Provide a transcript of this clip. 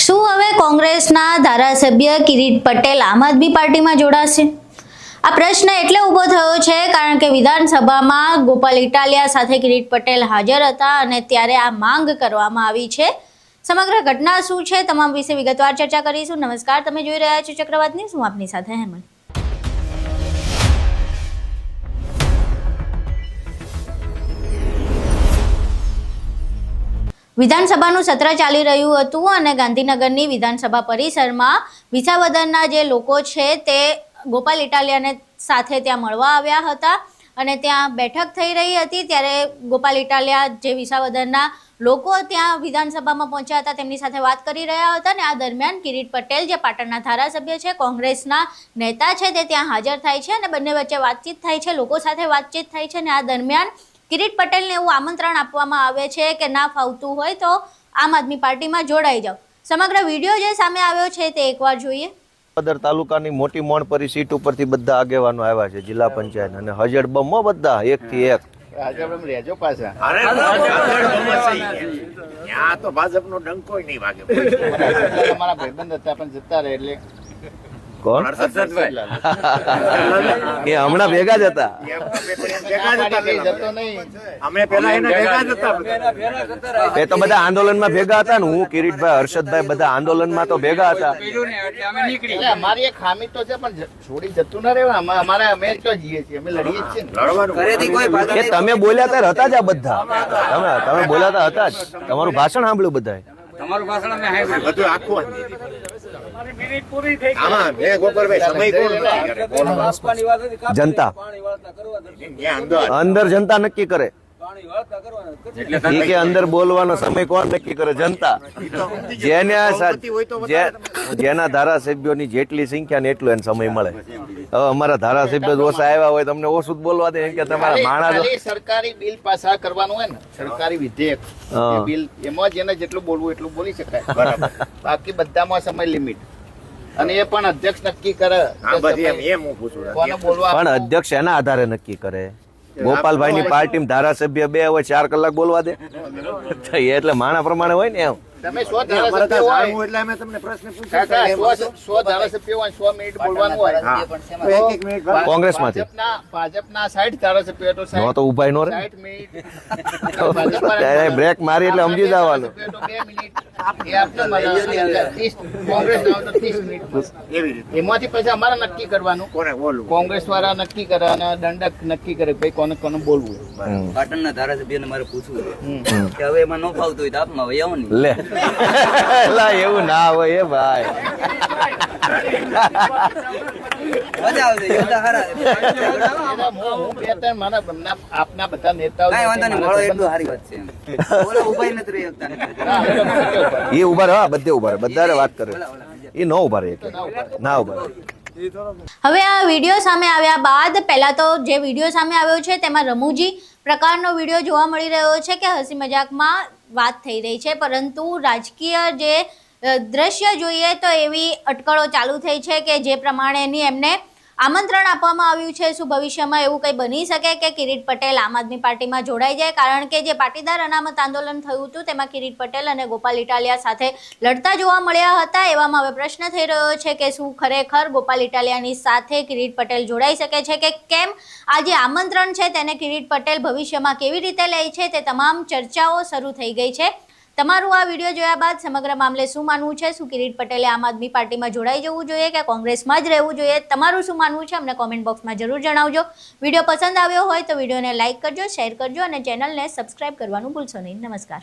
શું હવે કોંગ્રેસના ધારાસભ્ય કિરીટ પટેલ આમ આદમી પાર્ટીમાં જોડાશે? આ પ્રશ્ન એટલે ઊભો થયો છે કારણ કે વિધાનસભામાં ગોપાલ ઇટાલિયા સાથે કિરીટ પટેલ હાજર હતા અને ત્યારે આ માંગ કરવામાં આવી છે. સમગ્ર ઘટના શું છે તમામ વિશે વિગતવાર ચર્ચા કરીશું. નમસ્કાર, તમે જોઈ રહ્યા છો ચક્રવાત ન્યૂઝ. હું આપની સાથે હેમંત. વિધાનસભાનું સત્ર ચાલી રહ્યું હતું અને ગાંધીનગરની વિધાનસભા પરિસરમાં વિસાવદરના જે લોકો છે તે ગોપાલ ઇટાલિયાને સાથે ત્યાં મળવા આવ્યા હતા અને ત્યાં બેઠક થઈ રહી હતી. ત્યારે ગોપાલ ઇટાલિયા જે વિસાવદરના લોકો ત્યાં વિધાનસભામાં પહોંચ્યા હતા તેમની સાથે વાત કરી રહ્યા હતા અને આ દરમિયાન કિરીટ પટેલ જે પાટણના ધારાસભ્ય છે, કોંગ્રેસના નેતા છે, તે ત્યાં હાજર થાય છે અને બંને વચ્ચે વાતચીત થાય છે, લોકો સાથે વાતચીત થાય છે અને આ દરમિયાન કિરીટ પટેલને એવું આમંત્રણ આપવામાં આવે છે કે ના ફાવતું હોય તો આમ આદમી પાર્ટીમાં જોડાઈ જાઓ. સમગ્ર વિડીયો જે સામે આવ્યો છે તે એકવાર જોઈએ. સદર તાલુકાની મોટી મોણપરી સીટ ઉપરથી બધા આગેવાનો આવ્યા છે, જિલ્લા પંચાયત અને હજડ બમો બધા એક થી એક. રેજો પાછા તો ભાજપનો ડંકો નહીં વાગે. અમારા ભાઈબંધ હતા પણ જતા રહે એટલે કોણ એ હમણાં ભેગા જ હતા. એ તો બધા આંદોલનમાં ભેગા હતા ને, હું કિરીટભાઈ, હર્ષદભાઈ બધા આંદોલનમાં તો ભેગા હતા. અમારી એક ખામી તો છે પણ છોડી જતું ના રહેવા. અમારે અમે તો જઈએ છીએ, અમે લડીએ જ છીએ. તમે બોલ્યા ત્યારે હતા જ આ બધા, તમે બોલ્યા હતા જ. તમારું ભાષણ સાંભળ્યું બધાએ. તમારું ભાષણ અમે સાંભળ્યું બધું આખું. જનતા અંદર જનતા નક્કી કરે કે અંદર બોલવાનો સમય કોણ નક્કી કરે? જનતા. જેના ધારાસભ્યોની જેટલી સંખ્યા ને એટલું એને સમય મળે. હવે અમારા ધારાસભ્ય ઓછા આવ્યા હોય તમને ઓછું જ બોલવા દે કે તમારા માણસ. સરકારી બિલ પાસ કરવાનું હોય ને, સરકારી વિધેયક બિલ, એમાં જેને જેટલું બોલવું એટલું બોલી શકાય. બરાબર. બાકી બધામાં સમય લિમિટ અને એ પણ અધ્યક્ષ નક્કી કરે. પણ અધ્યક્ષ એના આધારે નક્કી કરે? ગોપાલભાઈ ની પાર્ટી ધારાસભ્ય 2 હોય 4 કલાક બોલવા દે એટલે માણા પ્રમાણે હોય ને. એમ તમે 100 ધારાસભ્ય હોય એટલે અમે તમને પ્રશ્ન પૂછ્યો. 100 ધારાસભ્ય હોય 100 મિનિટ બોલવાનું હોય. કોંગ્રેસમાંથી ભાજપના 60 ધારાસભ્ય તો 60 તો ઉભાઈ નો રે. 60 મિનિટ બ્રેક મારી એટલે સમજી જવાનું. 2 મિનિટ એમાંથી પછી અમારે નક્કી કરવાનું, કોંગ્રેસ વાળા નક્કી કરે અને દંડક નક્કી કરે ભાઈ કોને કોને બોલવું. પાટણના ધારાસભ્યને મારે પૂછવું કે હવે એમાં ન ફાવતું હોય તો આપમાં હોય આવો ને. લે એવું ના હોય એ ભાઈ. મજા આવશે. આપના બધા નેતાઓ એટલું સારી વાત છે. ઉભા નથી રહી શકતા. એ ઉભા રહે, બધે ઉભા રહે, બધા વાત કરે. એ ન ઉભા રહે, ના ઉભા રહે. હવે આ વિડીયો સામે આવ્યા બાદ પહેલા તો જે વિડીયો સામે આવ્યો છે તેમાં રમૂજી પ્રકારનો વિડીયો જોવા મળી રહ્યો છે કે હસી મજાકમાં વાત થઈ રહી છે, પરંતુ રાજકીય જે દ્રશ્ય જોઈએ તો એવી અટકળો ચાલુ થઈ છે કે જે પ્રમાણેની એમને આમંત્રણ આપવામાં આવ્યું છે. શું ભવિષ્યમાં એવું કંઈ બની શકે કે કિરીટ પટેલ આમ આદમી પાર્ટીમાં જોડાઈ જાય? કારણ કે જે પાટીદાર અનામત આંદોલન થયું હતું તેમાં કિરીટ પટેલ અને ગોપાલ ઇટાલિયા સાથે લડતા જોવા મળ્યા હતા. એવામાં હવે પ્રશ્ન થઈ રહ્યો છે કે શું ખરેખર ગોપાલ ઇટાલિયાની સાથે કિરીટ પટેલ જોડાઈ શકે છે કે કેમ? આ જે આમંત્રણ છે તેને કિરીટ પટેલ ભવિષ્યમાં કેવી રીતે લે છે તે તમામ ચર્ચાઓ શરૂ થઈ ગઈ છે. તમારું આ વિડીયો જોયા બાદ સમગ્ર મામલે શું માનવું છે? શું કિરીટ પટેલે આમ આદમી પાર્ટીમાં જોડાઈ જવું જોઈએ કે કોંગ્રેસમાં જ રહેવું જોઈએ? તમારું શું માનવું છે અમને કોમેન્ટ બોક્સમાં જરૂર જણાવજો. વિડીયો પસંદ આવ્યો હોય તો વિડીયોને લાઇક કરજો, શેર કરજો અને ચેનલને સબસ્ક્રાઇબ કરવાનું ભૂલશો નહીં. નમસ્કાર.